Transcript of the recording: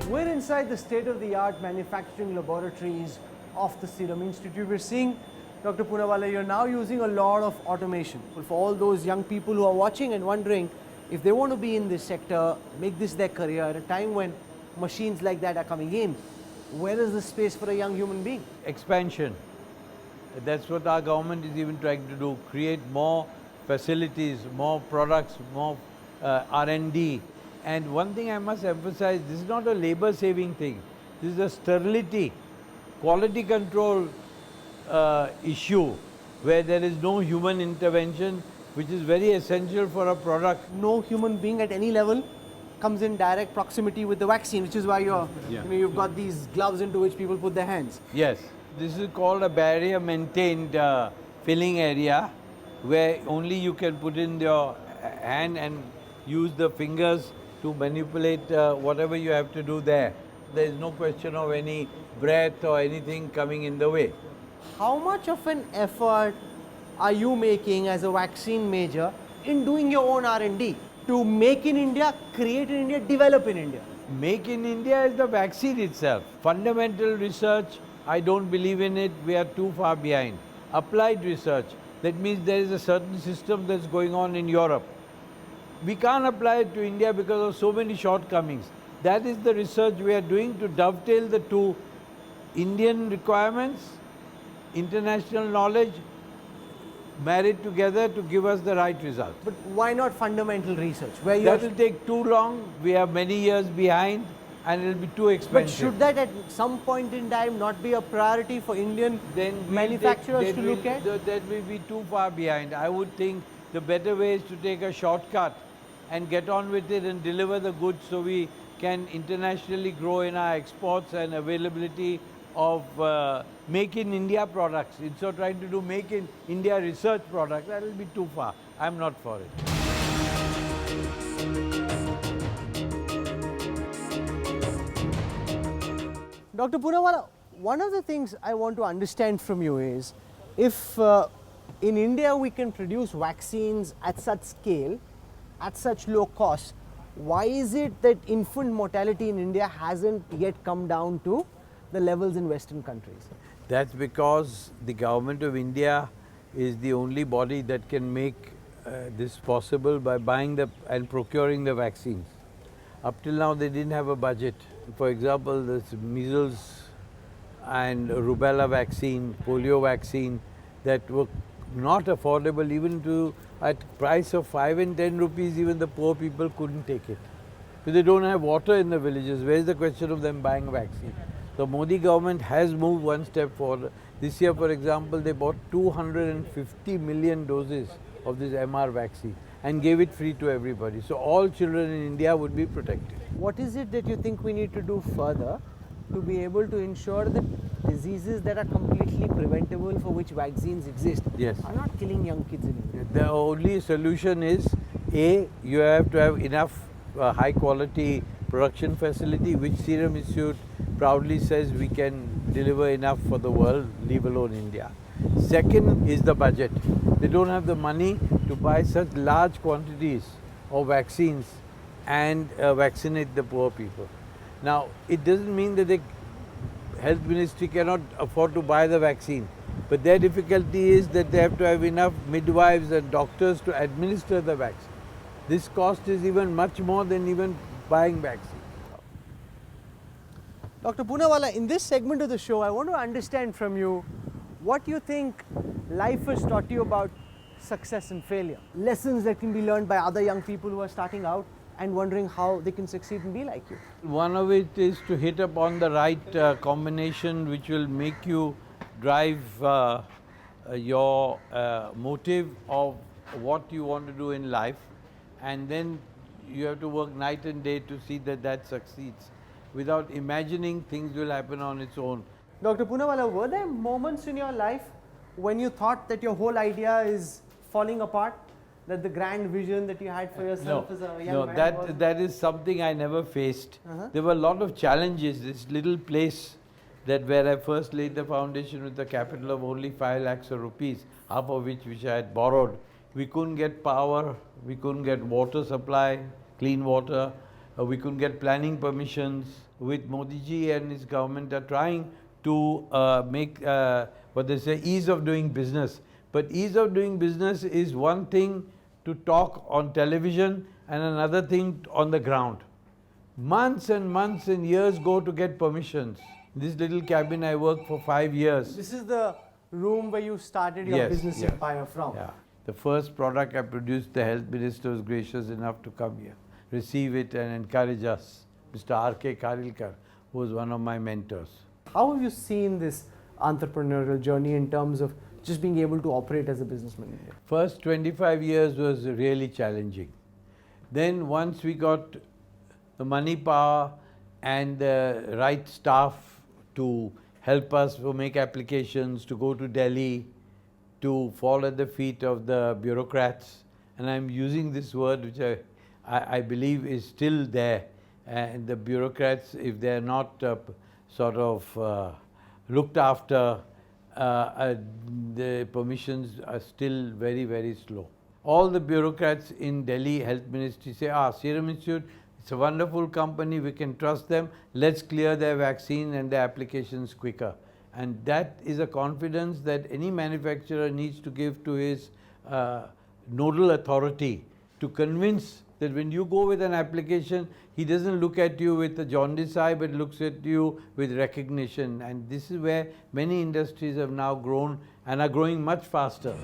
We're inside the state-of-the-art manufacturing laboratories of the Serum Institute. We're seeing, Dr. Poonawala, you're now using a lot of automation. For all those young people who are watching and wondering if they want to be in this sector, make this their career at a time when machines like that are coming in, where is the space for a young human being? Expansion. That's what our government is even trying to do, create more facilities, more products, more R&D. And one thing I must emphasize, this is not a labor-saving thing. This is a sterility, quality control issue where there is no human intervention, which is very essential for a product. No human being at any level comes in direct proximity with the vaccine, which is why you've got these gloves into which people put their hands. Yes, this is called a barrier maintained filling area where only you can put in your hand and use the fingers to manipulate whatever you have to do there. There is no question of any breath or anything coming in the way. How much of an effort are you making as a vaccine major in doing your own R&D to make in India, create in India, develop in India? Make in India is the vaccine itself. Fundamental research, I don't believe in it. We are too far behind. Applied research, that means there is a certain system that's going on in Europe. We can't apply it to India because of so many shortcomings. That is the research we are doing to dovetail the two: Indian requirements, international knowledge, married together to give us the right result. But why not fundamental research? That will take too long. We are many years behind and it will be too expensive. But should that at some point in time not be a priority for Indian manufacturers to look at? That will be too far behind. I would think the better way is to take a shortcut and get on with it and deliver the goods so we can internationally grow in our exports and availability of make in India products. Instead of trying to do make in India research products, that will be too far. I'm not for it. Dr. Poonawala, one of the things I want to understand from you is, if in India we can produce vaccines at such scale, at such low cost, why is it that infant mortality in India hasn't yet come down to the levels in Western countries? That's because the government of India is the only body that can make this possible by buying and procuring the vaccines. Up till now they didn't have a budget. For example, this measles and rubella vaccine, polio vaccine, that were not affordable even to at price of 5 and 10 rupees, even the poor people couldn't take it. Because they don't have water in the villages. Where is the question of them buying vaccine? The Modi government has moved one step forward. This year, for example, they bought 250 million doses of this MR vaccine and gave it free to everybody. So all children in India would be protected. What is it that you think we need to do further to be able to ensure that diseases that are completely preventable, for which vaccines exist, are not killing young kids in India? The only solution is, A, you have to have enough high quality production facility, which Serum Institute proudly says we can deliver enough for the world, leave alone India. Second is the budget. They don't have the money to buy such large quantities of vaccines and vaccinate the poor people. Now, it doesn't mean that the health ministry cannot afford to buy the vaccine, but their difficulty is that they have to have enough midwives and doctors to administer the vaccine. This cost is even much more than even buying vaccine. Dr. Poonawala, in this segment of the show, I want to understand from you what you think life has taught you about success and failure. Lessons that can be learned by other young people who are starting out and wondering how they can succeed and be like you. One of it is to hit upon the right combination which will make you drive your motive of what you want to do in life, and then you have to work night and day to see that that succeeds. Without imagining things will happen on its own. Dr. Poonawala, were there moments in your life when you thought that your whole idea is falling apart? That the grand vision that you had for yourself as a young man? That is something I never faced. There were a lot of challenges. This little place where I first laid the foundation with a capital of only 5 lakhs of rupees, half of which I had borrowed. We couldn't get power, we couldn't get water supply, clean water. we couldn't get planning permissions. With Modi ji and his government are trying to make what they say ease of doing business. But ease of doing business is one thing to talk on television and another thing on the ground. Months and years go to get permissions. This little cabin I worked for 5 years. This is the room where you started your business empire from. Yeah. The first product I produced, the health minister was gracious enough to come here, receive it and encourage us. Mr. R.K. Karilkar, who was one of my mentors. How have you seen this entrepreneurial journey in terms of just being able to operate as a businessman in India? First 25 years was really challenging. Then once we got the money power and the right staff to help us to make applications, to go to Delhi, to fall at the feet of the bureaucrats. And I'm using this word which I believe is still there. And the bureaucrats, if they're not sort of looked after, the permissions are still very, very slow. All the bureaucrats in Delhi Health Ministry say, Serum Institute, it's a wonderful company, we can trust them, let's clear their vaccine and their applications quicker. And that is a confidence that any manufacturer needs to give to his nodal authority to convince that when you go with an application, he doesn't look at you with a jaundiced eye, but looks at you with recognition. And this is where many industries have now grown and are growing much faster.